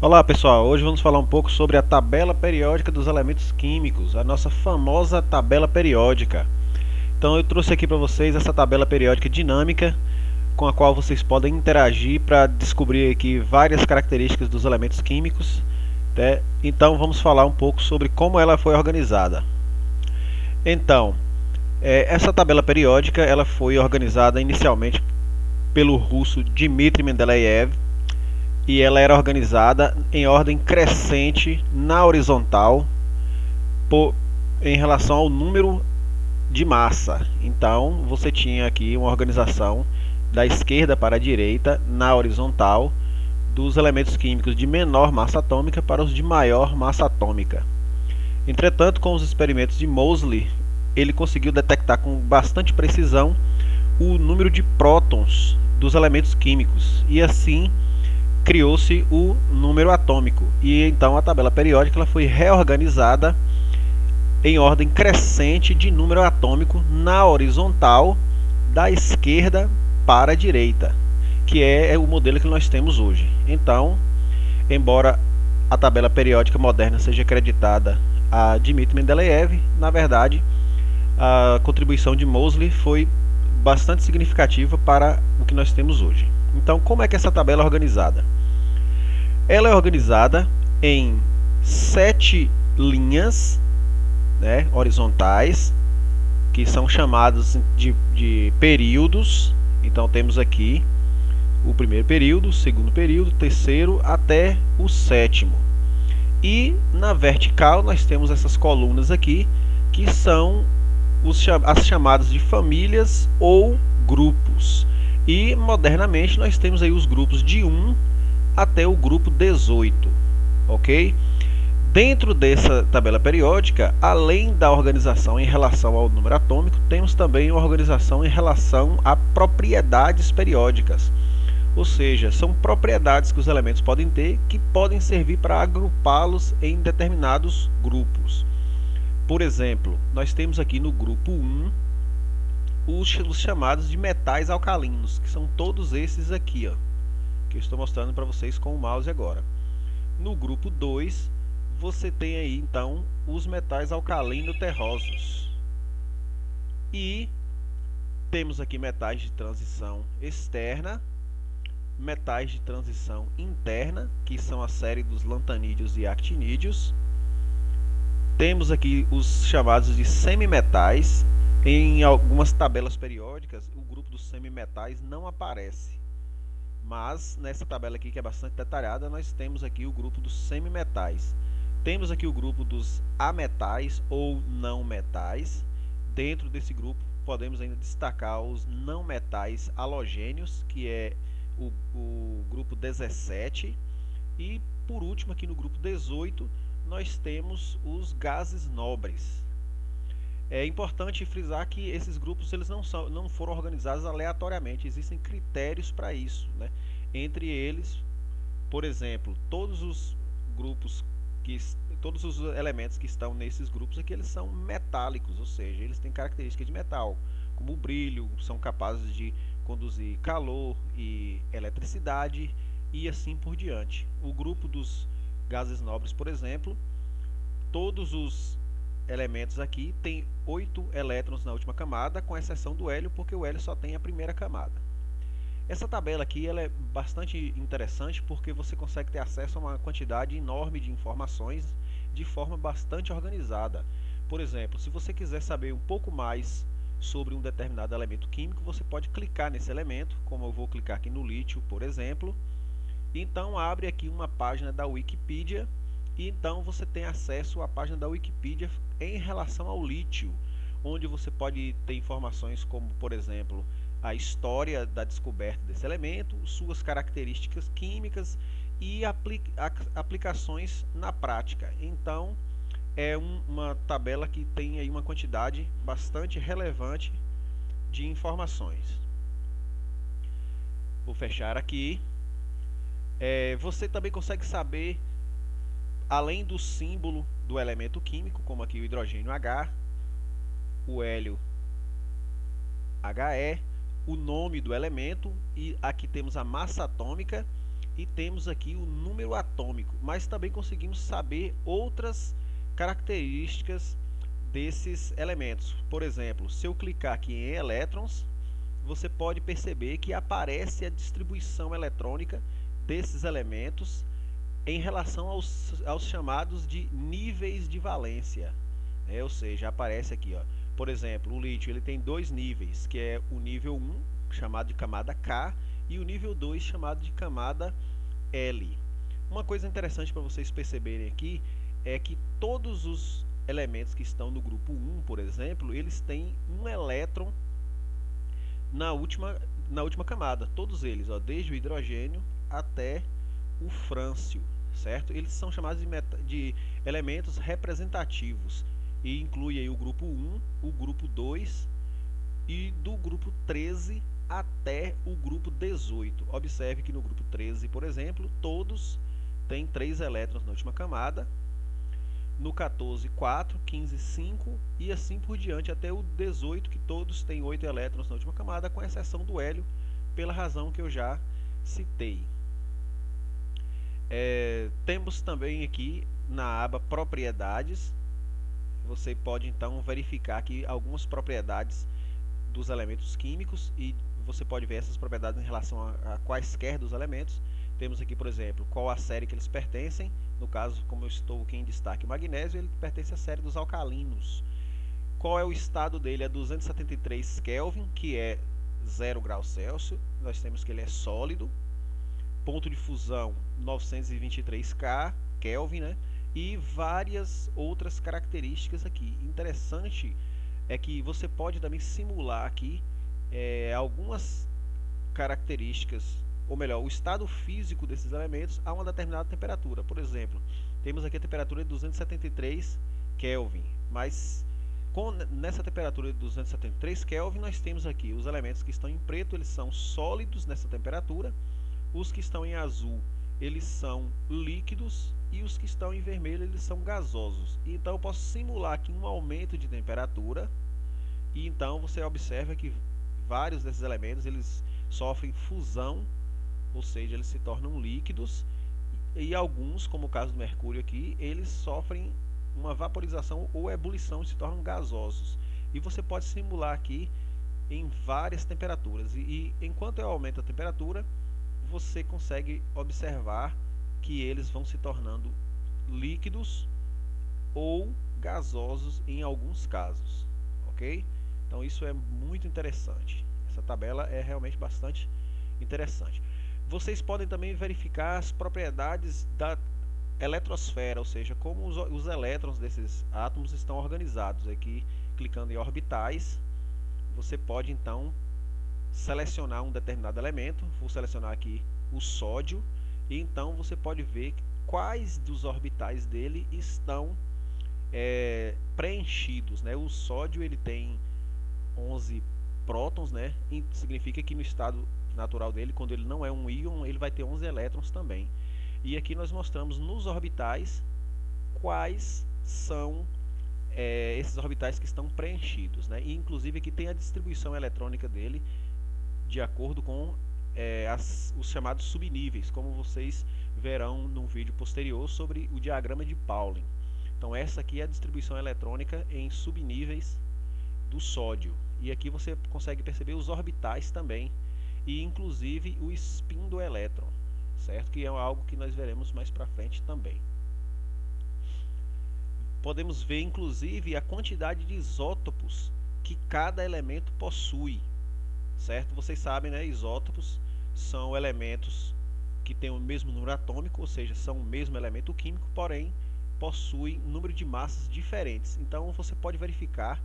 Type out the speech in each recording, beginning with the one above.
Olá pessoal, hoje vamos falar um pouco sobre a tabela periódica dos elementos químicos, a nossa famosa tabela periódica. Então eu trouxe aqui para vocês essa tabela periódica dinâmica, com a qual vocês podem interagir para descobrir aqui várias características dos elementos químicos, né? Então vamos falar um pouco sobre como ela foi organizada. Então, essa tabela periódica ela foi organizada inicialmente pelo russo Dmitry Mendeleev, e ela era organizada em ordem crescente na horizontal por, em relação ao número de massa. Então você tinha aqui uma organização da esquerda para a direita na horizontal dos elementos químicos de menor massa atômica para os de maior massa atômica. Entretanto, com os experimentos de Moseley, ele conseguiu detectar com bastante precisão o número de prótons dos elementos químicos e assim criou-se o número atômico, e então a tabela periódica ela foi reorganizada em ordem crescente de número atômico na horizontal da esquerda para a direita, que é o modelo que nós temos hoje. Então, embora a tabela periódica moderna seja acreditada a Dmitry Mendeleev, na verdade a contribuição de Moseley foi bastante significativa para o que nós temos hoje. Então, como é que essa tabela é organizada? Ela é organizada em 7 linhas, né, horizontais, que são chamados de períodos. Então temos aqui o primeiro período, o segundo período, o terceiro até o sétimo. E na vertical nós temos essas colunas aqui, que são as chamadas de famílias ou grupos. E modernamente nós temos aí os grupos de 1 até o grupo 18, ok? Dentro dessa tabela periódica, além da organização em relação ao número atômico, temos também uma organização em relação a propriedades periódicas. Ou seja, são propriedades que os elementos podem ter que podem servir para agrupá-los em determinados grupos. Por exemplo, nós temos aqui no grupo 1 os chamados de metais alcalinos, que são todos esses aqui, ó, que eu estou mostrando para vocês com o mouse agora. No grupo 2, você tem aí então os metais alcalino-terrosos. E temos aqui metais de transição externa, metais de transição interna, que são a série dos lantanídeos e actinídeos. Temos aqui os chamados de semimetais. Em algumas tabelas periódicas, o grupo dos semimetais não aparece. Mas nessa tabela aqui, que é bastante detalhada, nós temos aqui o grupo dos semimetais. Temos aqui o grupo dos ametais ou não metais. Dentro desse grupo podemos ainda destacar os não metais halogênios, que é o grupo 17. E por último, aqui no grupo 18, nós temos os gases nobres. É importante frisar que esses grupos eles não foram organizados aleatoriamente, existem critérios para isso, né? Entre eles, por exemplo, todos os grupos todos os elementos que estão nesses grupos aqui, eles são metálicos, ou seja, eles têm características de metal, como o brilho, são capazes de conduzir calor e eletricidade e assim por diante. O grupo dos gases nobres, por exemplo, todos os elementos aqui têm 8 elétrons na última camada, com exceção do hélio, porque o hélio só tem a primeira camada. Essa tabela aqui ela é bastante interessante porque você consegue ter acesso a uma quantidade enorme de informações de forma bastante organizada. Por exemplo, se você quiser saber um pouco mais sobre um determinado elemento químico, você pode clicar nesse elemento, como eu vou clicar aqui no lítio, por exemplo. Então abre aqui uma página da Wikipedia e então você tem acesso à página da Wikipedia em relação ao lítio, onde você pode ter informações como, por exemplo, a história da descoberta desse elemento, suas características químicas e aplicações na prática. Então, é uma tabela que tem aí uma quantidade bastante relevante de informações. Vou fechar aqui. Você também consegue saber, além do símbolo do elemento químico, como aqui o hidrogênio H, o hélio He, o nome do elemento, e aqui temos a massa atômica e temos aqui o número atômico, mas também conseguimos saber outras características desses elementos. Por exemplo, se eu clicar aqui em elétrons, você pode perceber que aparece a distribuição eletrônica desses elementos em relação aos chamados de níveis de valência, ou seja, aparece aqui, ó, por exemplo, o lítio ele tem dois níveis, que é o nível 1, chamado de camada K, e o nível 2, chamado de camada L. Uma coisa interessante para vocês perceberem aqui é que todos os elementos que estão no grupo 1, por exemplo, eles têm um elétron na última camada, todos eles, ó, desde o hidrogênio até o frâncio, certo? Eles são chamados de elementos representativos e inclui aí o grupo 1, o grupo 2 e do grupo 13 até o grupo 18. Observe que no grupo 13, por exemplo, todos têm 3 elétrons na última camada. No 14, 4, 15, 5 e assim por diante até o 18, que todos têm 8 elétrons na última camada, com exceção do hélio, pela razão que eu já citei. Temos também aqui na aba Propriedades, você pode então verificar aqui algumas propriedades dos elementos químicos e você pode ver essas propriedades em relação a quaisquer dos elementos. Temos aqui, por exemplo, qual a série que eles pertencem. No caso, como eu estou aqui em destaque, o magnésio, ele pertence à série dos alcalinos. Qual é o estado dele? É 273 Kelvin, que é 0 graus Celsius. Nós temos que ele é sólido. Ponto de fusão 923 Kelvin, né? E várias outras características aqui. Interessante é que você pode também simular aqui algumas características, ou melhor, o estado físico desses elementos a uma determinada temperatura. Por exemplo, temos aqui a temperatura de 273 Kelvin, mas nessa temperatura de 273 Kelvin nós temos aqui os elementos que estão em preto, eles são sólidos nessa temperatura, os que estão em azul eles são líquidos e os que estão em vermelho eles são gasosos. Então eu posso simular aqui um aumento de temperatura e então você observa que vários desses elementos eles sofrem fusão, ou seja, eles se tornam líquidos, e alguns, como o caso do mercúrio aqui, eles sofrem uma vaporização ou ebulição e se tornam gasosos. E você pode simular aqui em várias temperaturas e enquanto eu aumento a temperatura, você consegue observar que eles vão se tornando líquidos ou gasosos em alguns casos, ok? Então isso é muito interessante. Essa tabela é realmente bastante interessante. Vocês podem também verificar as propriedades da eletrosfera, ou seja, como os elétrons desses átomos estão organizados. Aqui, clicando em orbitais, você pode então selecionar um determinado elemento. Vou selecionar aqui o sódio e então você pode ver quais dos orbitais dele estão preenchidos, né? O sódio ele tem 11 prótons, né? E significa que no estado natural dele, quando ele não é um íon, ele vai ter 11 elétrons também. E aqui nós mostramos nos orbitais quais são esses orbitais que estão preenchidos, né? E inclusive aqui tem a distribuição eletrônica dele de acordo com os chamados subníveis, como vocês verão num vídeo posterior sobre o diagrama de Pauling. Então essa aqui é a distribuição eletrônica em subníveis do sódio. E aqui você consegue perceber os orbitais também, e inclusive o spin do elétron, certo? Que é algo que nós veremos mais para frente também. Podemos ver inclusive a quantidade de isótopos que cada elemento possui, certo? Vocês sabem, né? Isótopos são elementos que têm o mesmo número atômico, ou seja, são o mesmo elemento químico, porém possuem número de massas diferentes. Então você pode verificar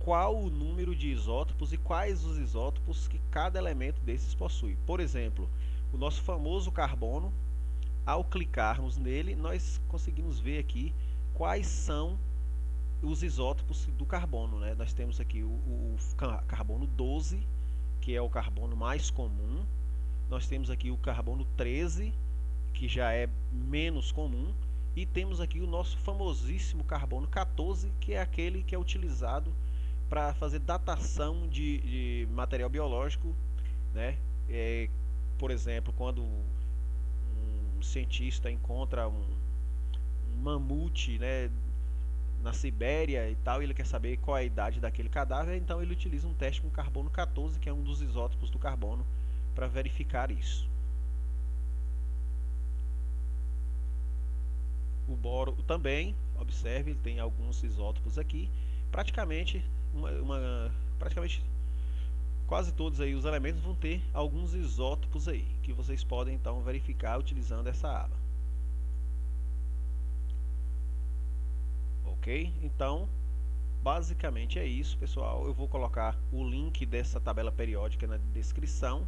qual o número de isótopos e quais os isótopos que cada elemento desses possui. Por exemplo, o nosso famoso carbono, ao clicarmos nele, nós conseguimos ver aqui quais são os isótopos do carbono, né? Nós temos aqui o carbono 12, que é o carbono mais comum. Nós temos aqui o carbono 13, que já é menos comum. E temos aqui o nosso famosíssimo carbono 14, que é aquele que é utilizado para fazer datação de material biológico, né? Por exemplo, quando cientista encontra um mamute, né, na Sibéria e tal, e ele quer saber qual é a idade daquele cadáver, então ele utiliza um teste com carbono 14, que é um dos isótopos do carbono, para verificar isso. O boro também, observe, ele tem alguns isótopos aqui, praticamente quase todos aí os elementos vão ter alguns isótopos aí, que vocês podem então verificar utilizando essa aba. Ok? Então, basicamente é isso, pessoal. Eu vou colocar o link dessa tabela periódica na descrição.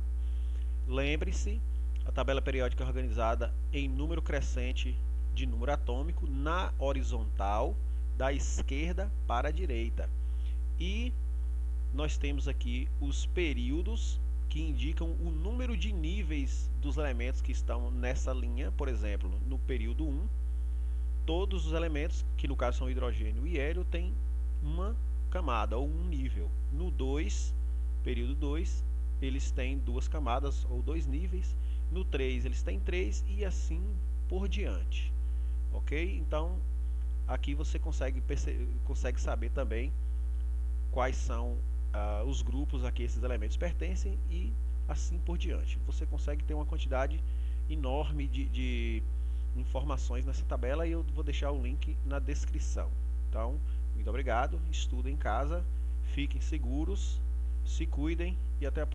Lembre-se, a tabela periódica é organizada em número crescente de número atômico na horizontal, da esquerda para a direita. E nós temos aqui os períodos que indicam o número de níveis dos elementos que estão nessa linha. Por exemplo, no período 1, todos os elementos, que no caso são hidrogênio e hélio, têm uma camada ou um nível. No 2, período 2, eles têm duas camadas ou dois níveis. No 3, eles têm 3 e assim por diante. Ok? Então, aqui você consegue saber também quais são os grupos a que esses elementos pertencem e assim por diante. Você consegue ter uma quantidade enorme de informações nessa tabela e eu vou deixar o link na descrição. Então, muito obrigado, estudem em casa, fiquem seguros, se cuidem e até a próxima.